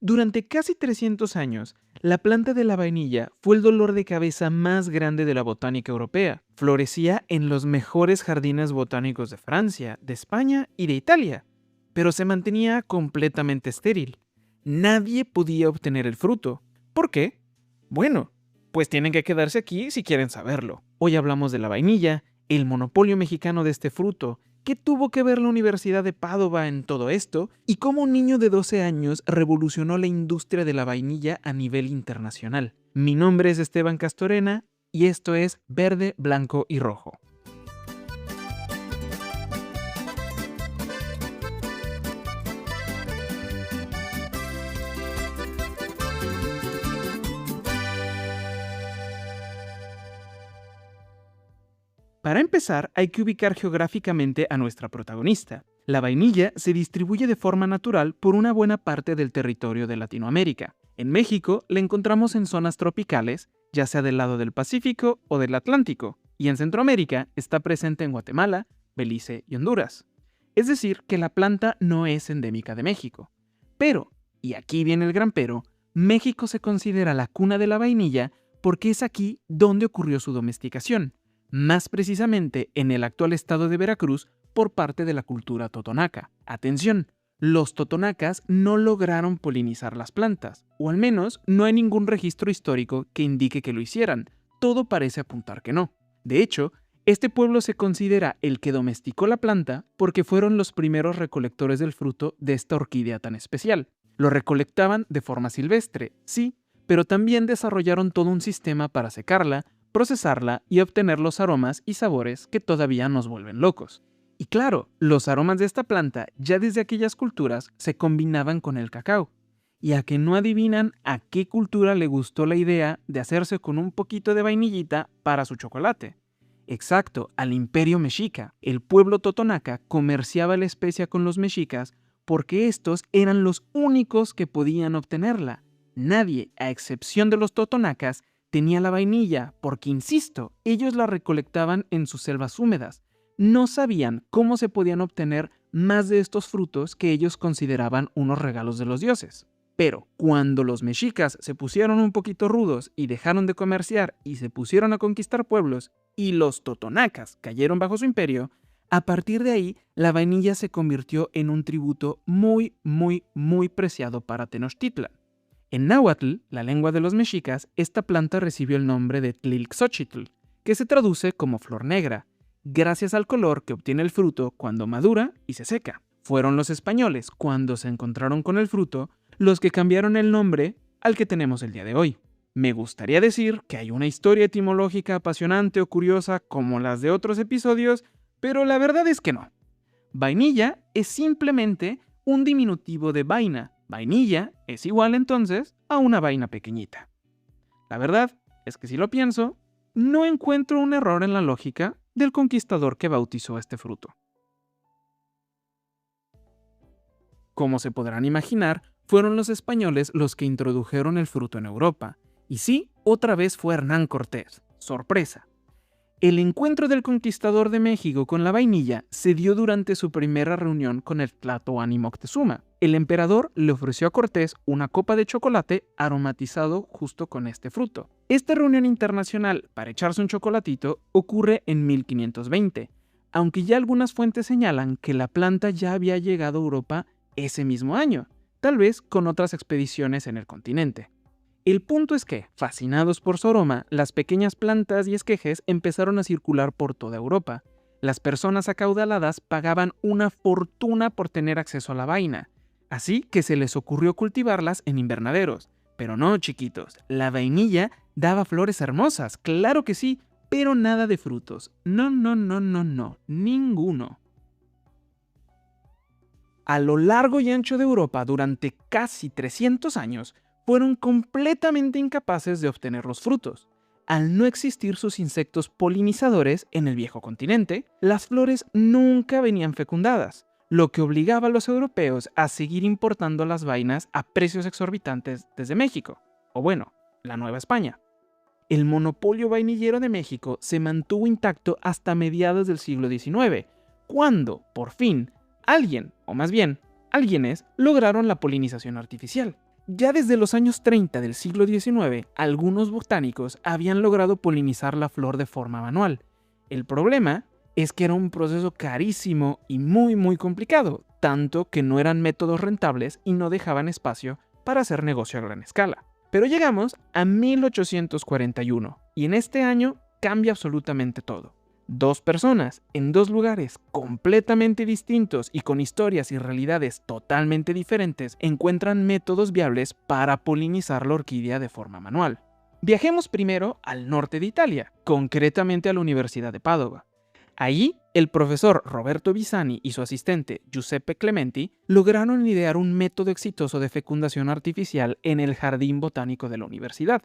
Durante casi 300 años, la planta de la vainilla fue el dolor de cabeza más grande de la botánica europea. Florecía en los mejores jardines botánicos de Francia, de España y de Italia, pero se mantenía completamente estéril. Nadie podía obtener el fruto. ¿Por qué? Bueno, pues tienen que quedarse aquí si quieren saberlo. Hoy hablamos de la vainilla, el monopolio mexicano de este fruto, qué tuvo que ver la Universidad de Padova en todo esto y cómo un niño de 12 años revolucionó la industria de la vainilla a nivel internacional. Mi nombre es Esteban Castorena y esto es Verde, Blanco y Rojo. Para empezar, hay que ubicar geográficamente a nuestra protagonista. La vainilla se distribuye de forma natural por una buena parte del territorio de Latinoamérica. En México la encontramos en zonas tropicales, ya sea del lado del Pacífico o del Atlántico, y en Centroamérica está presente en Guatemala, Belice y Honduras. Es decir, que la planta no es endémica de México. Pero, y aquí viene el gran pero, México se considera la cuna de la vainilla porque es aquí donde ocurrió su domesticación, más precisamente en el actual estado de Veracruz por parte de la cultura totonaca. Atención, los totonacas no lograron polinizar las plantas, o al menos no hay ningún registro histórico que indique que lo hicieran. Todo parece apuntar que no. De hecho, este pueblo se considera el que domesticó la planta porque fueron los primeros recolectores del fruto de esta orquídea tan especial. Lo recolectaban de forma silvestre, sí, pero también desarrollaron todo un sistema para secarla, procesarla y obtener los aromas y sabores que todavía nos vuelven locos. Y claro, los aromas de esta planta ya desde aquellas culturas se combinaban con el cacao. Y a que no adivinan a qué cultura le gustó la idea de hacerse con un poquito de vainillita para su chocolate. Exacto, al Imperio Mexica. El pueblo totonaca comerciaba la especia con los mexicas porque estos eran los únicos que podían obtenerla. Nadie, a excepción de los totonacas, tenía la vainilla, porque, insisto, ellos la recolectaban en sus selvas húmedas. No sabían cómo se podían obtener más de estos frutos que ellos consideraban unos regalos de los dioses. Pero cuando los mexicas se pusieron un poquito rudos y dejaron de comerciar y se pusieron a conquistar pueblos, y los totonacas cayeron bajo su imperio, a partir de ahí la vainilla se convirtió en un tributo muy, muy, muy preciado para Tenochtitlan. En náhuatl, la lengua de los mexicas, esta planta recibió el nombre de Tlilxochitl, que se traduce como flor negra, gracias al color que obtiene el fruto cuando madura y se seca. Fueron los españoles, cuando se encontraron con el fruto, los que cambiaron el nombre al que tenemos el día de hoy. Me gustaría decir que hay una historia etimológica apasionante o curiosa como las de otros episodios, pero la verdad es que no. Vainilla es simplemente un diminutivo de vaina. Vainilla es igual entonces a una vaina pequeñita. La verdad es que si lo pienso, no encuentro un error en la lógica del conquistador que bautizó este fruto. Como se podrán imaginar, fueron los españoles los que introdujeron el fruto en Europa. Y sí, otra vez fue Hernán Cortés. Sorpresa. El encuentro del conquistador de México con la vainilla se dio durante su primera reunión con el Tlatoani Moctezuma. El emperador le ofreció a Cortés una copa de chocolate aromatizado justo con este fruto. Esta reunión internacional para echarse un chocolatito ocurre en 1520, aunque ya algunas fuentes señalan que la planta ya había llegado a Europa ese mismo año, tal vez con otras expediciones en el continente. El punto es que, fascinados por su aroma, las pequeñas plantas y esquejes empezaron a circular por toda Europa. Las personas acaudaladas pagaban una fortuna por tener acceso a la vaina, así que se les ocurrió cultivarlas en invernaderos. Pero no, chiquitos, la vainilla daba flores hermosas, claro que sí, pero nada de frutos. No, no, no, no, no, ninguno. A lo largo y ancho de Europa, durante casi 300 años, fueron completamente incapaces de obtener los frutos. Al no existir sus insectos polinizadores en el viejo continente, las flores nunca venían fecundadas, lo que obligaba a los europeos a seguir importando las vainas a precios exorbitantes desde México, o bueno, la Nueva España. El monopolio vainillero de México se mantuvo intacto hasta mediados del siglo XIX, cuando, por fin, alguien, o más bien, alguienes, lograron la polinización artificial. Ya desde los años 30 del siglo XIX, algunos botánicos habían logrado polinizar la flor de forma manual. El problema es que era un proceso carísimo y muy complicado, tanto que no eran métodos rentables y no dejaban espacio para hacer negocio a gran escala. Pero llegamos a 1841 y en este año cambia absolutamente todo. Dos personas en dos lugares completamente distintos y con historias y realidades totalmente diferentes encuentran métodos viables para polinizar la orquídea de forma manual. Viajemos primero al norte de Italia, concretamente a la Universidad de Padova. Allí, el profesor Roberto Pisani y su asistente Giuseppe Clementi lograron idear un método exitoso de fecundación artificial en el jardín botánico de la universidad.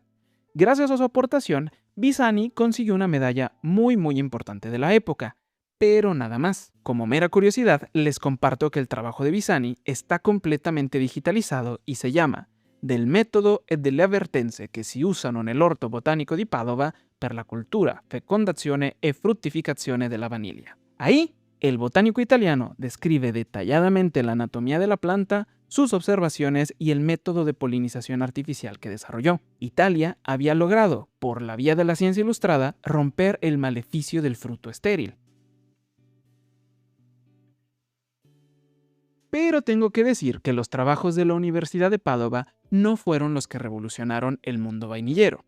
Gracias a su aportación, Pisani consiguió una medalla muy importante de la época, pero nada más. Como mera curiosidad, les comparto que el trabajo de Pisani está completamente digitalizado y se llama Del metodo e delle avvertenze che si usano nell'orto botanico di Padova per la cultura, fecondazione e fruttificazione della vaniglia. Ahí, el botánico italiano describe detalladamente la anatomía de la planta, sus observaciones y el método de polinización artificial que desarrolló. Italia había logrado, por la vía de la ciencia ilustrada, romper el maleficio del fruto estéril. Pero tengo que decir que los trabajos de la Universidad de Padova no fueron los que revolucionaron el mundo vainillero.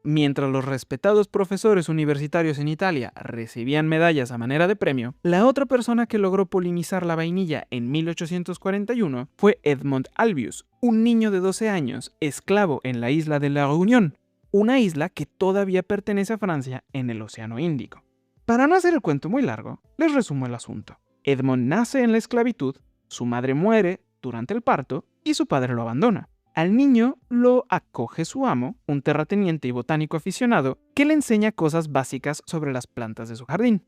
Mientras los respetados profesores universitarios en Italia recibían medallas a manera de premio, la otra persona que logró polinizar la vainilla en 1841 fue Edmond Albius, un niño de 12 años, esclavo en la isla de La Réunion, una isla que todavía pertenece a Francia en el Océano Índico. Para no hacer el cuento muy largo, les resumo el asunto. Edmond nace en la esclavitud, su madre muere durante el parto y su padre lo abandona. Al niño lo acoge su amo, un terrateniente y botánico aficionado, que le enseña cosas básicas sobre las plantas de su jardín.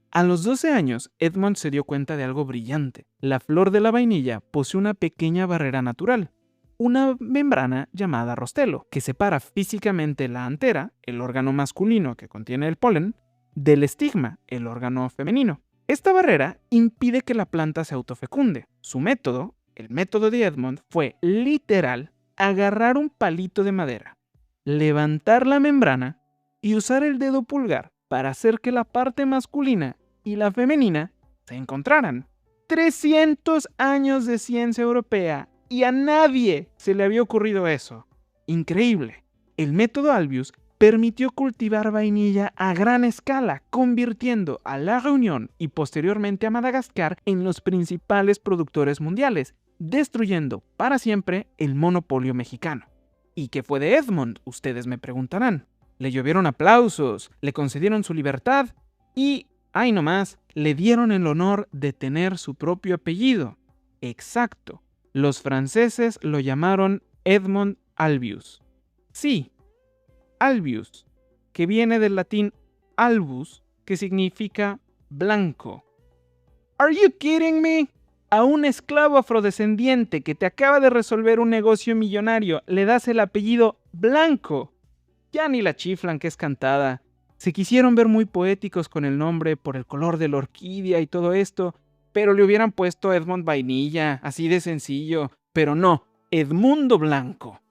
A los 12 años, Edmond se dio cuenta de algo brillante. La flor de la vainilla posee una pequeña barrera natural, una membrana llamada rostelo, que separa físicamente la antera, el órgano masculino que contiene el polen, del estigma, el órgano femenino. Esta barrera impide que la planta se autofecunde. Su método, el método de Edmond, fue literal agarrar un palito de madera, levantar la membrana y usar el dedo pulgar para hacer que la parte masculina y la femenina se encontraran. 300 años de ciencia europea y a nadie se le había ocurrido eso. Increíble. El método Albius permitió cultivar vainilla a gran escala, convirtiendo a La Réunion y posteriormente a Madagascar en los principales productores mundiales, destruyendo para siempre el monopolio mexicano. ¿Y qué fue de Edmond? Ustedes me preguntarán. Le llovieron aplausos, le concedieron su libertad y, ay no más, le dieron el honor de tener su propio apellido. Exacto, los franceses lo llamaron Edmond Albius. Sí, Albius, que viene del latín albus, que significa blanco. ¿Are you kidding me? A un esclavo afrodescendiente que te acaba de resolver un negocio millonario le das el apellido Blanco. Ya ni la chiflan que es cantada. Se quisieron ver muy poéticos con el nombre por el color de la orquídea y todo esto, pero le hubieran puesto Edmond Vainilla, así de sencillo. Pero no, Edmundo Blanco.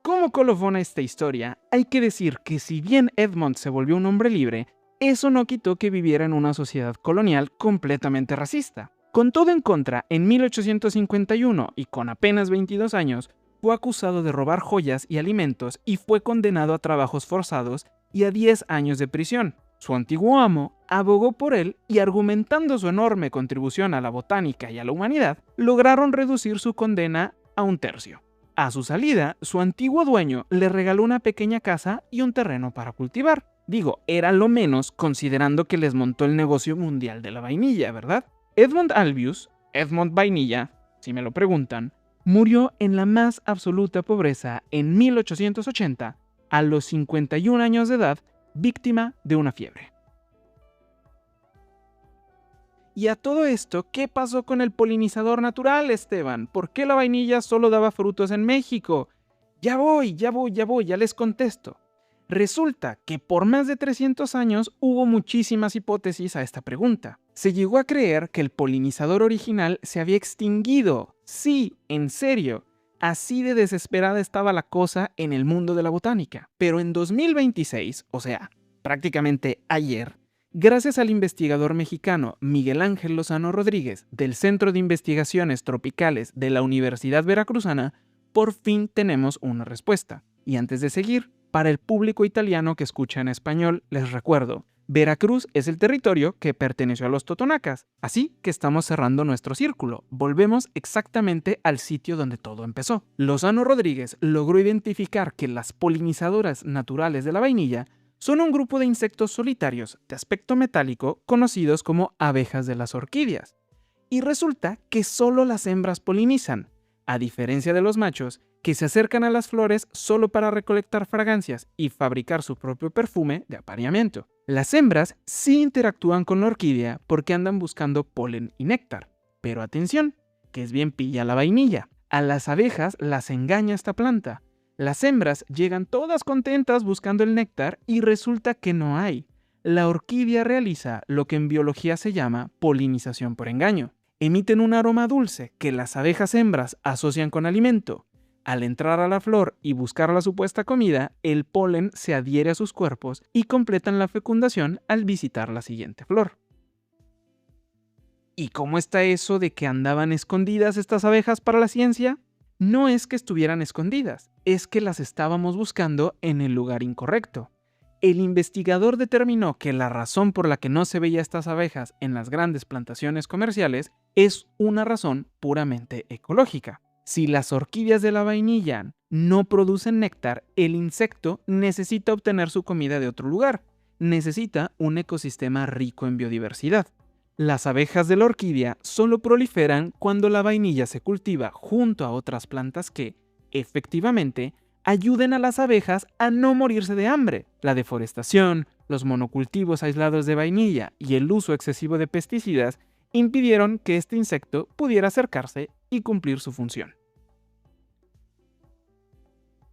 Como colofón a esta historia, hay que decir que si bien Edmond se volvió un hombre libre, eso no quitó que viviera en una sociedad colonial completamente racista. Con todo en contra, en 1851 y con apenas 22 años, fue acusado de robar joyas y alimentos y fue condenado a trabajos forzados y a 10 años de prisión. Su antiguo amo abogó por él y, argumentando su enorme contribución a la botánica y a la humanidad, lograron reducir su condena a 1/3. A su salida, su antiguo dueño le regaló una pequeña casa y un terreno para cultivar. Digo, era lo menos considerando que les montó el negocio mundial de la vainilla, ¿verdad? Edmond Albius, Edmond Vainilla, si me lo preguntan, murió en la más absoluta pobreza en 1880, a los 51 años de edad, víctima de una fiebre. Y a todo esto, ¿qué pasó con el polinizador natural, Esteban? ¿Por qué la vainilla solo daba frutos en México? Ya les contesto. Resulta que por más de 300 años hubo muchísimas hipótesis a esta pregunta. Se llegó a creer que el polinizador original se había extinguido. Sí, en serio. Así de desesperada estaba la cosa en el mundo de la botánica. Pero en 2026, o sea, prácticamente ayer, gracias al investigador mexicano Miguel Ángel Lozano Rodríguez del Centro de Investigaciones Tropicales de la Universidad Veracruzana, por fin tenemos una respuesta. Y antes de seguir, para el público italiano que escucha en español, les recuerdo, Veracruz es el territorio que perteneció a los totonacas, así que estamos cerrando nuestro círculo. Volvemos exactamente al sitio donde todo empezó. Lozano Rodríguez logró identificar que las polinizadoras naturales de la vainilla son un grupo de insectos solitarios de aspecto metálico conocidos como abejas de las orquídeas. Y resulta que solo las hembras polinizan, a diferencia de los machos, que se acercan a las flores solo para recolectar fragancias y fabricar su propio perfume de apareamiento. Las hembras sí interactúan con la orquídea porque andan buscando polen y néctar. Pero atención, que es bien pilla la vainilla. A las abejas las engaña esta planta. Las hembras llegan todas contentas buscando el néctar y resulta que no hay. La orquídea realiza lo que en biología se llama polinización por engaño. Emiten un aroma dulce que las abejas hembras asocian con alimento. Al entrar a la flor y buscar la supuesta comida, el polen se adhiere a sus cuerpos y completan la fecundación al visitar la siguiente flor. ¿Y cómo está eso de que andaban escondidas estas abejas para la ciencia? No es que estuvieran escondidas, es que las estábamos buscando en el lugar incorrecto. El investigador determinó que la razón por la que no se veía estas abejas en las grandes plantaciones comerciales es una razón puramente ecológica. Si las orquídeas de la vainilla no producen néctar, el insecto necesita obtener su comida de otro lugar. Necesita un ecosistema rico en biodiversidad. Las abejas de la orquídea solo proliferan cuando la vainilla se cultiva junto a otras plantas que, efectivamente, ayuden a las abejas a no morirse de hambre. La deforestación, los monocultivos aislados de vainilla y el uso excesivo de pesticidas impidieron que este insecto pudiera acercarse y cumplir su función.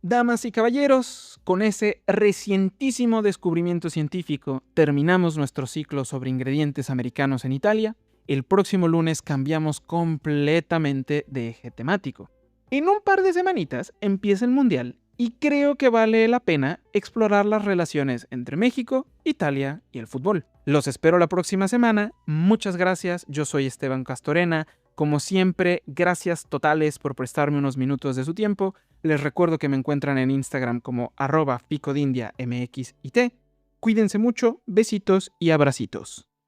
Damas y caballeros, con ese recientísimo descubrimiento científico terminamos nuestro ciclo sobre ingredientes americanos en Italia. El próximo lunes cambiamos completamente de eje temático. En un par de semanitas empieza el Mundial y creo que vale la pena explorar las relaciones entre México, Italia y el fútbol. Los espero la próxima semana. Muchas gracias, yo soy Esteban Castorena. Como siempre, gracias totales por prestarme unos minutos de su tiempo. Les recuerdo que me encuentran en Instagram como @picodindiamxit. Cuídense mucho, besitos y abracitos.